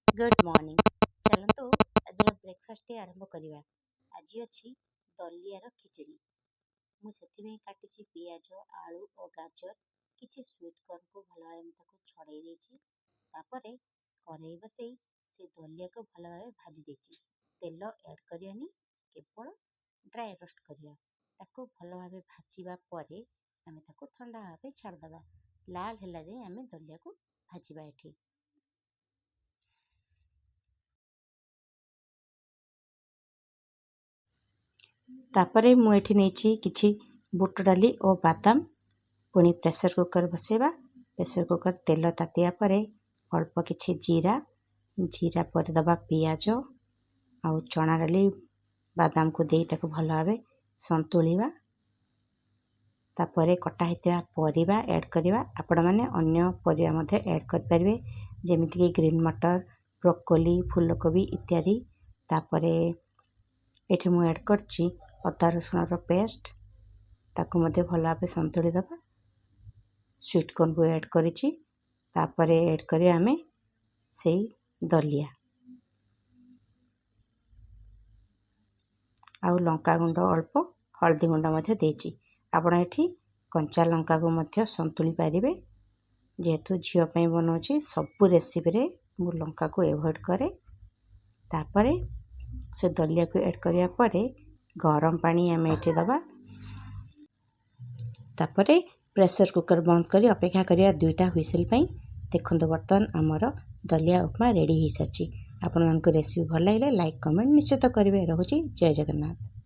Good morning. चलतु आज breakfast आरंभ करवा। आज अच्छी दलियार खिचड़ी। मुझे काटी पियाज आलू और गाजर किसी स्वीट कॉर्न को भल भाव छड़े देपर कड़े बसई से दलिया को भल भाव भाजी देती। तेल ऐड करनी केवल ड्राई रोस्ट करवा। ताको भल भाव भाजवा पर आम ठंडा भाव छाड़दे। लाल है जाए आम दलिया को भाजवा। एठी तापरे मुझे नहीं किसी बुट डाली और बादाम पुणी प्रेसर कुकर बसैबा। प्रेसर कुकर तेल तातिया पर अल्प किछि जीरा पर दबा पियाज आउ चना डाली बादाम को दे ताको भल भाव संतुलिबा। तापर कटा होता परिबा ऐड करवा। आपण मैंने अन्य परिबा मध्ये ऐड कर परिबे जेमिति कि ग्रीन मटर ब्रोकोली फूलकोबी इत्यादि। तापर एठी मु ऐड करछि अदा रसुण पेस्ट ताको मध्ये भल भाव संतुली दबा। स्वीट कॉर्न को ऐड करिछि। तापर ऐड करिया आमे सेई दलिया आउ लंका गुंड अल्प हल्दी गुंड मध्ये देछि। आपण एठी कंचा लंका को मध्ये संतुली पारिबे। जेहेतु झियो पई बनाउछि सब रेसिपी रे मु लंका को एवॉइड करे। तापर से दलिया को ऐड करिया परे गरम पानी आमे एठी दबा। तापर प्रेसर कुकर बंद करी अपेक्षा करिया 2टा हुइसेल पई। देखंतु बर्तमान आमर दलिया उपमा रेडी हो सारी। आपण मानको रेसिपी भल लागिले लाइक कमेंट निश्चित करेंगे। रहुछि जय जगन्नाथ।